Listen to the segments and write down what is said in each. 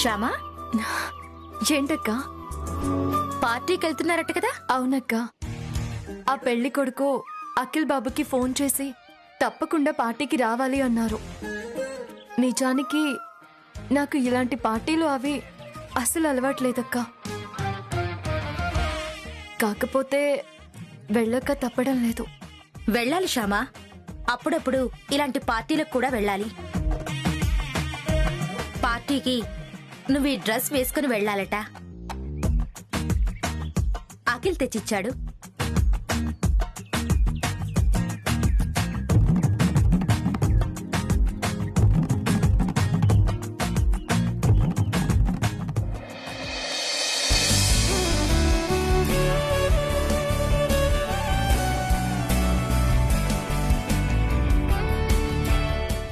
శ్యామా, ఏంటక్క? పార్టీకి వెళ్తున్నారట కదా? అవునక్క. ఆ పెళ్లి కొడుకు అఖిల్ బాబుకి ఫోన్ చేసి తప్పకుండా పార్టీకి రావాలి అన్నారు. నిజానికి నాకు ఇలాంటి పార్టీలు అవి అసలు అలవాట్లేదక్క. కాకపోతే వెళ్ళక తప్పడం లేదు. వెళ్ళాలి శ్యామా, అప్పుడప్పుడు ఇలాంటి పార్టీలకు కూడా వెళ్ళాలి. పార్టీకి నువ్వు ఈ డ్రెస్ వేసుకుని వెళ్ళాలట. అఖిల్ తెచ్చిచ్చాడు.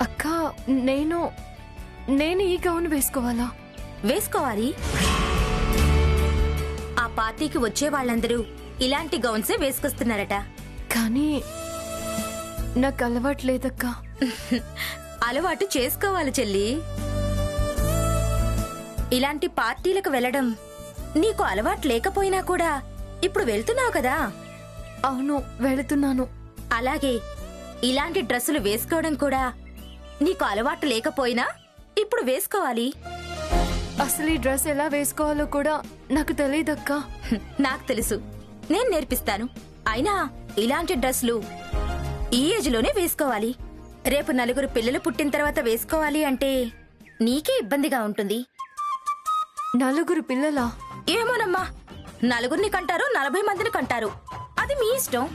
అక్క, నేను ఈ గౌన్ వేసుకోవాలా? వేసుకోవాలి. ఆ పార్టీకి వచ్చే వాళ్ళందరూ ఇలాంటి గౌన్సే వేసుకొస్తున్నారట. కానీ నాకు అలవాట్లేదక్క. అలవాటు చేసుకోవాలి చెల్లి. ఇలాంటి పార్టీలకు వెళ్ళడం నీకు అలవాటు లేకపోయినా కూడా ఇప్పుడు వెళ్తున్నావు కదా. అవును, వెళుతున్నాను. అలాగే ఇలాంటి డ్రెస్సులు వేసుకోవడం కూడా నీకు అలవాటు లేకపోయినా ఇప్పుడు వేసుకోవాలి. అసలు ఈ డ్రెస్ ఎలా వేసుకోవాలో కూడా నాకు తెలియదక్క. నాకు తెలుసు, నేను నేర్పిస్తాను. అయినా ఇలాంటి డ్రెస్లు ఈ ఏజ్ లోనే వేసుకోవాలి. రేపు నలుగురు పిల్లలు పుట్టిన తర్వాత వేసుకోవాలి అంటే నీకే ఇబ్బందిగా ఉంటుంది. నలుగురు పిల్లలా? ఏమోనమ్మా, నలుగురిని కంటారు, 40 మందిని కంటారు, అది మీ ఇష్టం.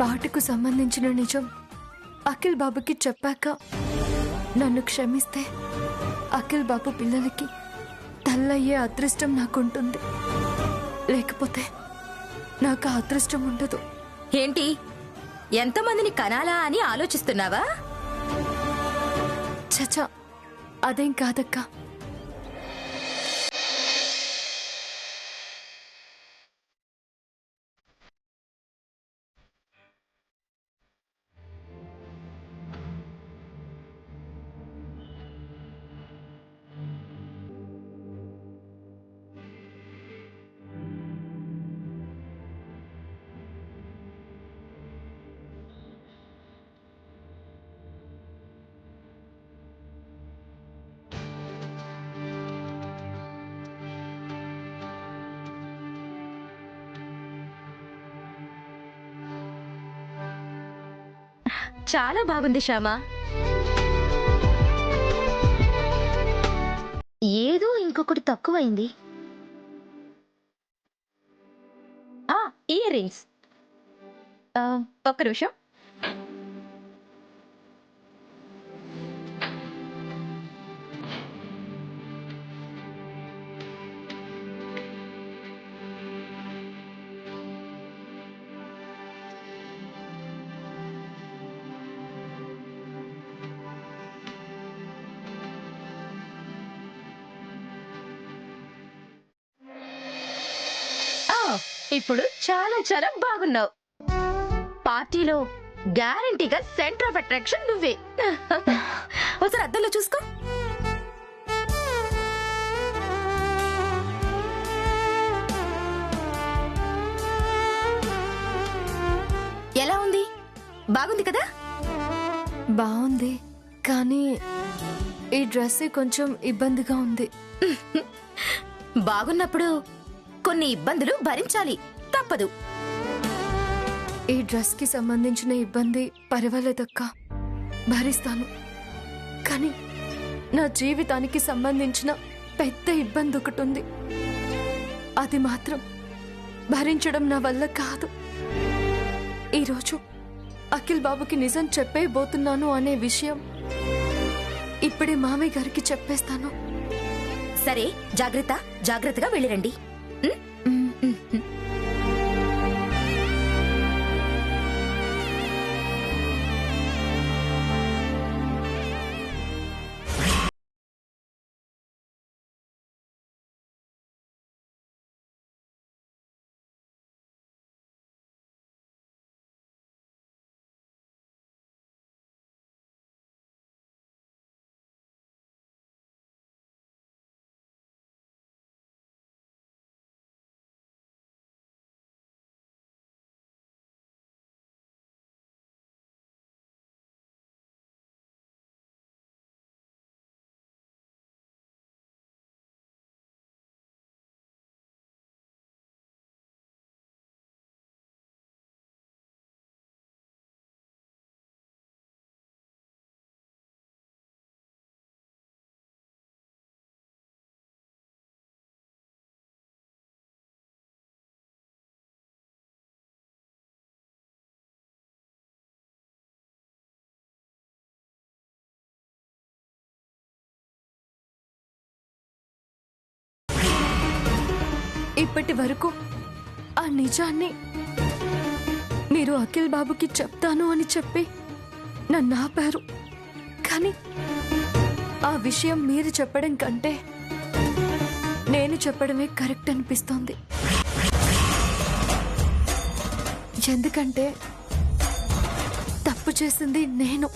పాటకు సంబంధించిన నిజం అఖిల్ బాబుకి చెప్పాక నన్ను క్షమిస్తే అఖిల్ బాబు పిల్లలకి తల్లయ్యే అదృష్టం నాకుంటుంది. లేకపోతే నాకు ఆ అదృష్టం ఉండదు. ఏంటి, ఎంతమందిని కనాలా అని ఆలోచిస్తున్నావా? చచా, అదేం కాదక్క. చాలా బాగుంది శ్యామా. ఏదో ఇంకొకటి తక్కువైంది. Ear rings. ఒక్క నిమిషం. ఇప్పుడు చాలా చాలా బాగున్నావు. పార్టీలో గ్యారంటీగా సెంటర్ ఆఫ్ అట్రాక్షన్ నువ్వే. ఒకసారి అద్దంలో చూసుకో. ఎలా ఉంది? బాగుంది కదా? బాగుంది, కానీ ఈ డ్రెస్ కొంచెం ఇబ్బందిగా ఉంది. బాగున్నప్పుడు కొన్ని ఇబ్బందులు భరించాలి, తప్పదు. ఈ డ్రెస్ కి సంబంధించిన ఇబ్బంది పర్వాలేదక్క, భరిస్తాను. కానీ నా జీవితానికి సంబంధించిన పెద్ద ఇబ్బంది ఒకటి ఉంది. అది మాత్రం భరించడం నా వల్ల కాదు. ఈరోజు అఖిల్ బాబుకి నిజం చెప్పేయబోతున్నాను అనే విషయం ఇప్పుడే మామయ్య గారికి చెప్పేస్తాను. సరే, జాగ్రత్తగా వెళ్ళిరండి. ఇప్పటి వరకు ఆ నిజాన్ని మీరు అఖిల్ బాబుకి చెప్తాను అని చెప్పి నన్ను ఆపారు. కానీ ఆ విషయం మీరు చెప్పడం కంటే నేను చెప్పడమే కరెక్ట్ అనిపిస్తోంది. ఎందుకంటే తప్పు చేసింది నేను.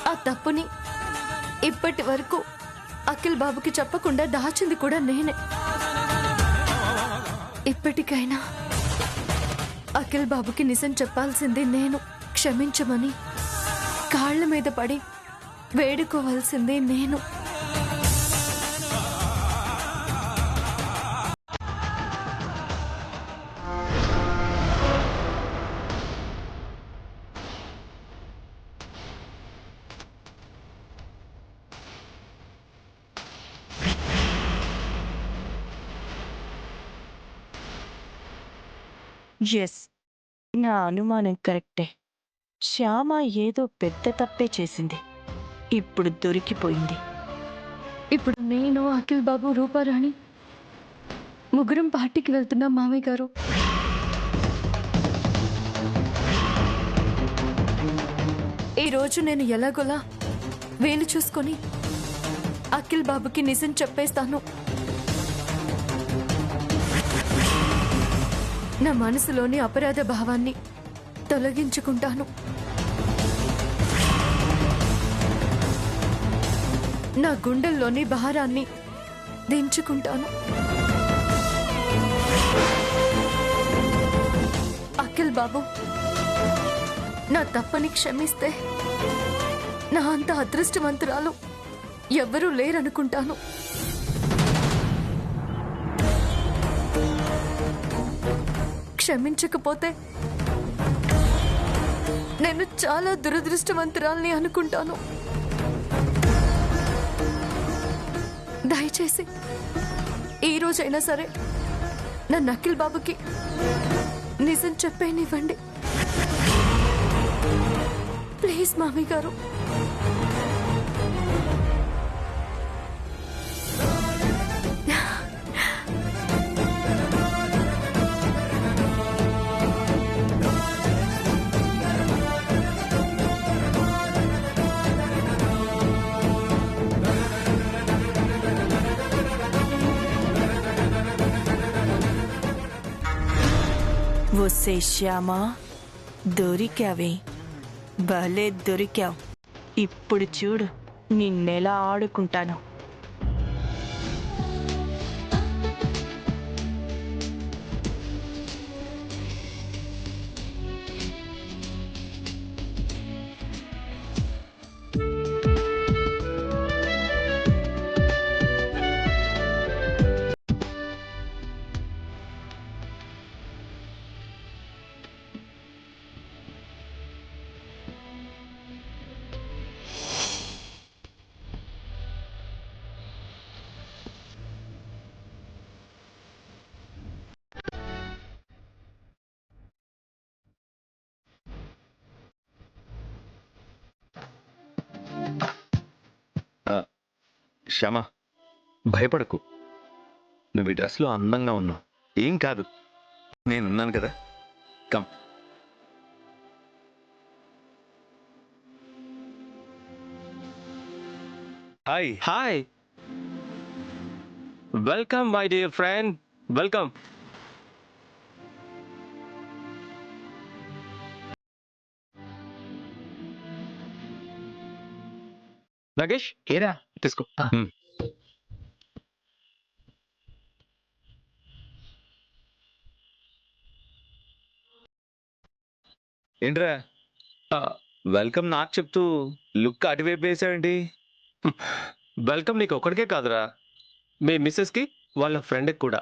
ఆ తప్పుని ఇప్పటి వరకు అఖిల్ బాబుకి చెప్పకుండా దాచింది కూడా నేనే. ఇప్పటికైనా అఖిల్ బాబుకి నిజం చెప్పాల్సింది నేను. క్షమించమని కాళ్ళ మీద పడి వేడుకోవాల్సింది నేను. ఎస్, నా అనుమానం కరెక్టే. శ్యామ ఏదో పెద్ద తప్పే చేసింది. ఇప్పుడు దొరికిపోయింది. ఇప్పుడు నేను, అఖిల్ బాబు, రూపారాణి ముగ్గురం పార్టీకి వెళ్తున్నాం మామయ్య గారు. ఈ రోజు నేను ఎలాగోలా వేలు చూసుకొని అఖిల్ బాబుకి నిజం చెప్పేస్తాను. నా మనసులోని అపరాధ భావాన్ని తొలగించుకుంటాను. నా గుండెల్లోని భారాన్ని దించుకుంటాను. అఖిల్ బాబు నా తప్పని క్షమిస్తే నా అంత అదృష్టవంతురాలు ఎవ్వరూ లేరనుకుంటాను. క్షమించకపోతే నేను చాలా దురదృష్టవంతురాల్ని అనుకుంటాను. దయచేసి ఈ రోజైనా సరే నన్ను అఖిల్ బాబుకి నిజం చెప్పేనివ్వండి ప్లీజ్ మామయ్య గారు. వసే శ్యామ, దొరికావే, భలే దొరికావు. ఇప్పుడు చూడు నిన్నెలా ఆడుకుంటాను. శ్యామ, భయపడకు. నువ్వు ఈ డ్రెస్లో అందంగా ఉన్నావు. ఏం కాదు, నేనున్నాను కదా. Come. Hi hi, welcome my dear friend, welcome. Nagesh, ఏరా తీసుకో. ఏంట్రా వెల్కమ్ నాకు చెప్తూ లుక్ అటువైపు వేసావేంటి? వెల్కమ్ నీకు ఒక్కడికే కాదురా, మీ మిస్సెస్కి వాళ్ళ ఫ్రెండ్కి కూడా.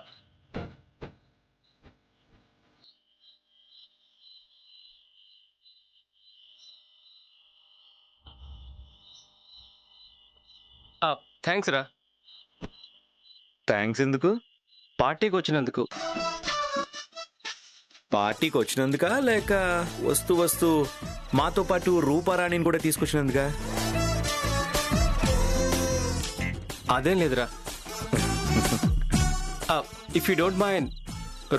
థ్యాంక్స్ రా. థ్యాంక్స్ ఎందుకు? పార్టీకి వచ్చినందుకు. పార్టీకి వచ్చినందుకా లేక వస్తూ వస్తూ మాతో పాటు రూపారాణిని కూడా తీసుకొచ్చినందుకా? అదేం లేదురా, ఇఫ్ యూ డోంట్ మైండ్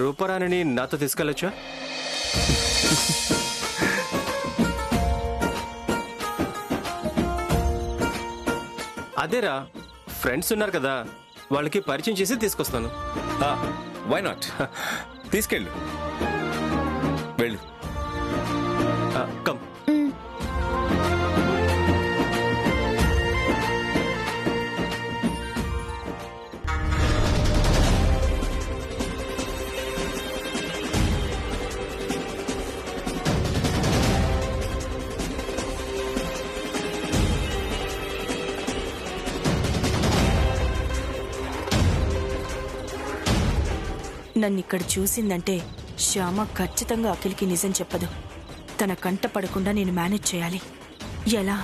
రూపరాణిని నాతో తీసుకెళ్ళొచ్చా? అదేరా, ఫ్రెండ్స్ ఉన్నారు కదా, వాళ్ళకి పరిచయం చేసి తీసుకొస్తాను. వై నాట్, తీసుకెళ్ళు, వెళ్ళు. కమ్. నన్ను ఇక్కడ చూసిందంటే శ్యామ ఖచ్చితంగా అఖిల్కి నిజం చెప్పదు. తన కంట పడకుండా నేను మేనేజ్ చేయాలి. ఎలా?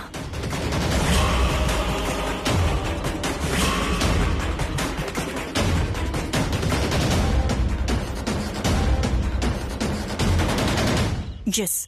ఎస్,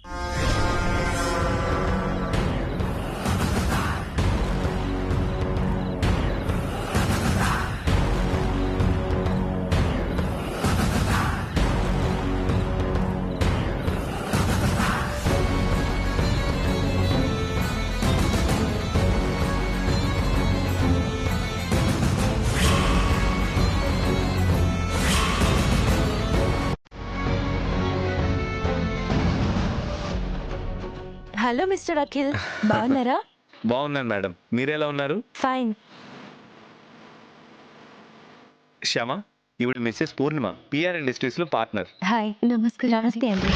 హలో మిస్టర్ అఖిల్, బాగున్నారా? బాగున్నాను మేడం, మీరెలా ఉన్నారు? ఫైన్. శ్యామ, ఈవిడ మిస్సెస్ పూర్ణిమ, పిఆర్ ఇండస్ట్రీస్ లో పార్ట్నర్. హాయ్. నమస్కారం. నమస్తే అండి.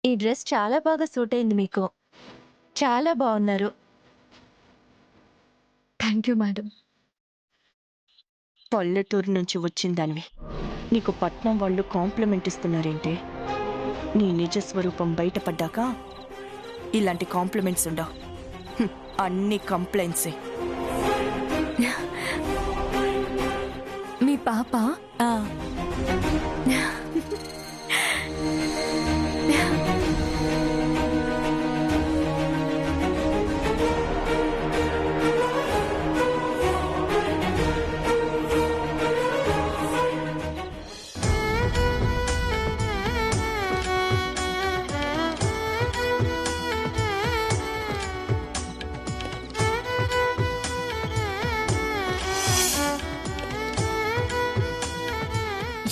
ఈ డ్రెస్ చాలా బాగా సూట్ అయింది మీకు. చాలా బాగున్నారు. Thank you madam. పల్లెటూరు నుంచి వచ్చిందానివి నీకు పట్నం వాళ్ళు కాంప్లిమెంట్ ఇస్తున్నారేంటి? నీ నిజ స్వరూపం బయటపడ్డాక ఇలాంటి కాంప్లిమెంట్స్ ఉండవు. అన్ని కంప్లైంట్సే. మీ పాప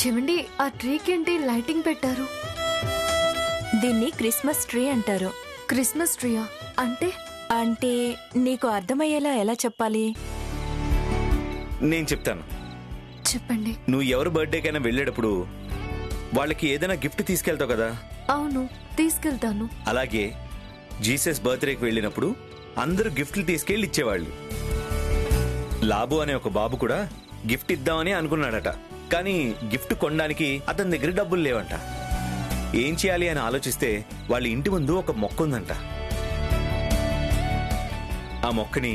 ఏమండి, ఆ ట్రీకి ఏంటి లైటింగ్ పెట్టారు? దీన్ని క్రిస్మస్ ట్రీ అంటారు. క్రిస్మస్ ట్రీయా? అంటే అంటే నీకు అర్థమయ్యేలా ఎలా చెప్పాలి? నేను చెప్తాను. చెప్పండి. నువ్వు ఎవరి బర్త్డేకైనా వెళ్ళేటప్పుడు వాళ్ళకి ఏదైనా గిఫ్ట్ తీసుకెళ్తావు కదా? అవును, తీసుకెళ్తాను. అలాగే జీసస్ బర్త్డేకి వెళ్ళినప్పుడు అందరూ గిఫ్ట్లు తీసుకెళ్లి ఇచ్చేవాళ్ళు. లాబు అనే ఒక బాబు కూడా గిఫ్ట్ ఇద్దామని అనుకున్నాడట. కానీ గిఫ్ట్ కొనడానికి అతని దగ్గర డబ్బులు లేవంట. ఏం చేయాలి అని ఆలోచిస్తే వాళ్ళ ఇంటి ముందు ఒక మొక్క ఉందంట. ఆ మొక్కని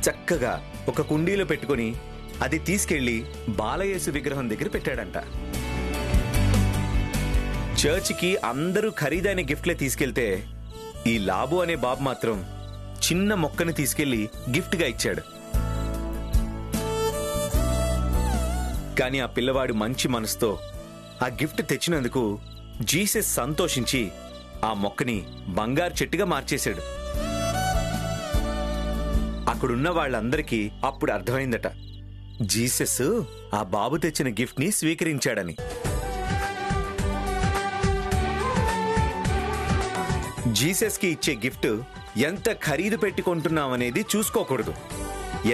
చక్కగా ఒక కుండీలో పెట్టుకుని అది తీసుకెళ్లి బాలయేసు విగ్రహం దగ్గర పెట్టాడంట. చర్చికి అందరూ ఖరీదైన గిఫ్ట్లే తీసుకెళ్తే ఈ లాబు అనే బాబు మాత్రం చిన్న మొక్కని తీసుకెళ్లి గిఫ్ట్ గా ఇచ్చాడు. కానీ ఆ పిల్లవాడు మంచి మనసుతో ఆ గిఫ్ట్ తెచ్చినందుకు జీసస్ సంతోషించి ఆ మొక్కని బంగారు చెట్టుగా మార్చేశాడు. అక్కడున్న వాళ్ళందరికీ అప్పుడు అర్థమైందట, జీసస్ ఆ బాబు తెచ్చిన గిఫ్ట్ ని స్వీకరించాడని. జీసస్ కి ఇచ్చే గిఫ్ట్ ఎంత ఖరీదు పెట్టి కొంటున్నామనేది చూసుకోకూడదు,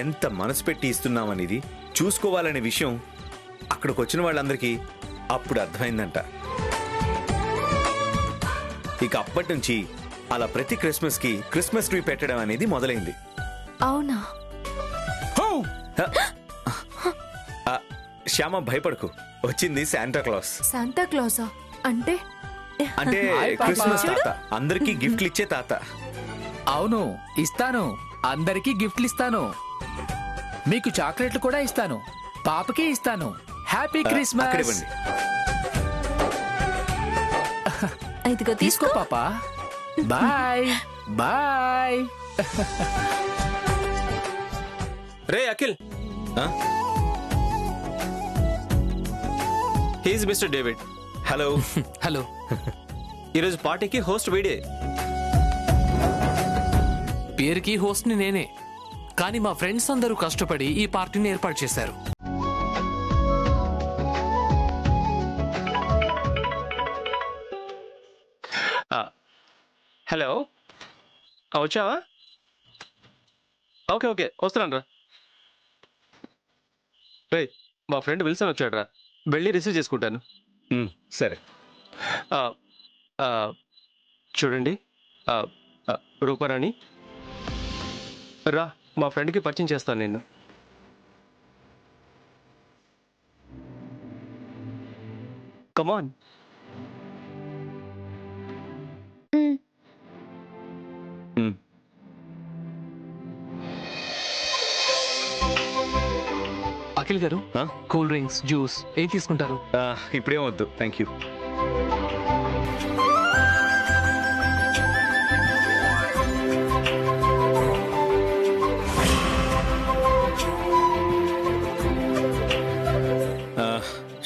ఎంత మనసు పెట్టి ఇస్తున్నామనేది చూసుకోవాలనే విషయం అక్కడికి వచ్చిన వాళ్ళందరికీ అప్పుడు అర్థమైందంట. ఇక అప్పటి నుంచి అలా ప్రతి క్రిస్మస్ కి క్రిస్మస్ ట్రీ పెట్టడం అనేది మొదలైంది. అవునా? శ్యామ, భయపడకు, వచ్చింది శాంటా క్లాస్. శాంటా క్లాసా? అంటే అంటే క్రిస్మస్ తాత, అందరికీ గిఫ్ట్లు ఇచ్చే తాత. అవును, ఇస్తాను. అందరికీ గిఫ్ట్లు ఇస్తాను. మీకు చాక్లెట్లు కూడా ఇస్తాను. పాపకి ఇస్తాను. Happy Christmas. ఇదిగో తీసుకో పాపా. Bye bye. రే అఖిల్, ఆ? He's mister David. Hello. Hello. ఈరోజు పార్టీకి హోస్ట్ వీడే. పేరుకి హోస్ట్ ని నేనే, కానీ మా ఫ్రెండ్స్ అందరూ కష్టపడి ఈ పార్టీని ఏర్పాటు చేశారు. హలో, వచ్చావా? ఓకే ఓకే, వస్తున్నాను రా. రే, మా ఫ్రెండ్ విల్సన్ వచ్చాడు రా, వెళ్ళి రిసీవ్ చేసుకుంటాను. సరే. ఆ, ఆ, చూడండి, రూపారాణి, రా, మా ఫ్రెండ్కి పరిచయం చేస్తాను నేను. కమాన్. అఖిల్ గారు, కూల్ డ్రింక్స్, జ్యూస్ ఏం తీసుకుంటారు? ఇప్పుడేం వద్దు, థ్యాంక్ యూ.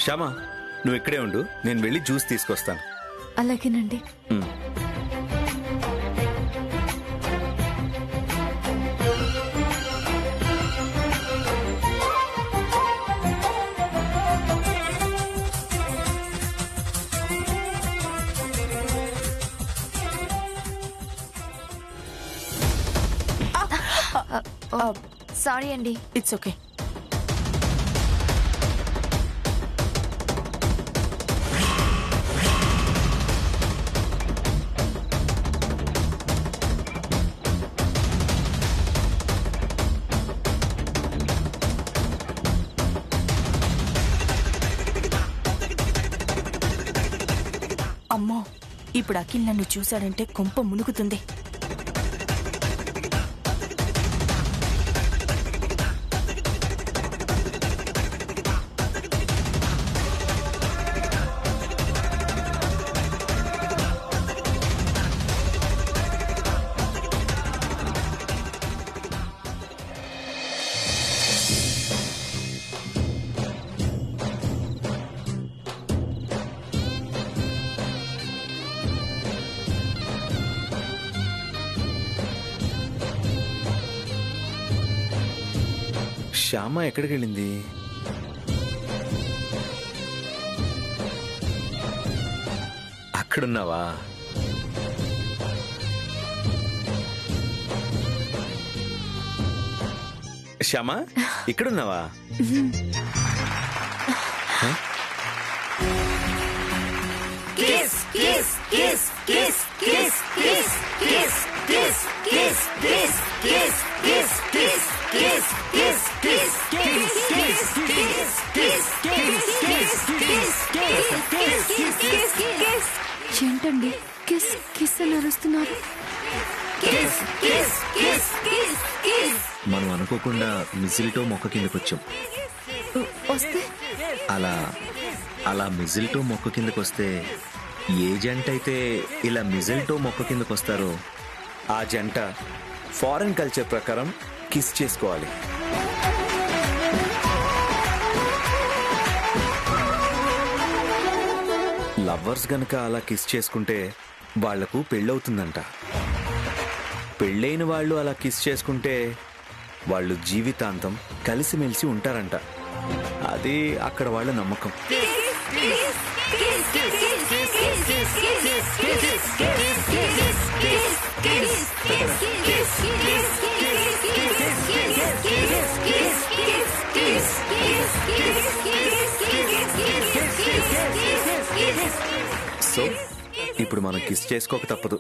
శ్యామా, నువ్వు ఇక్కడే ఉండు, నేను వెళ్ళి జ్యూస్ తీసుకొస్తాను. అలాగేనండి. సారీ అండి. It's okay. అమ్మో, ఇప్పుడు అఖిల్ నన్ను చూశాడంటే కొంప మునుగుతుంది. శ్యామ ఎక్కడికి వెళ్ళింది? అక్కడున్నావా? శ్యామ, ఇక్కడున్నావా? ఏంటండి కిస్ కిస్ అని అరుస్తున్నారు? మనం అనుకోకుండా మిజిల్టో మొక్క కిందకొచ్చాం. వస్తే అలా మిజిల్టో మొక్క కిందకొస్తే ఏ జంట అయితే ఇలా మిజిల్టో మొక్క కిందకొస్తారో ఆ జంట ఫారెన్ కల్చర్ ప్రకారం కిస్ చేసుకోవాలి. లవర్స్ గనక అలా కిస్ చేసుకుంటే వాళ్లకు పెళ్ళవుతుందంట. పెళ్ళైన వాళ్ళు అలా కిస్ చేసుకుంటే వాళ్ళు జీవితాంతం కలిసిమెలిసి ఉంటారంట. అది అక్కడ వాళ్ళ నమ్మకం. సో ఇప్పుడు మనం కిస్ చేసుకోక తప్పదు.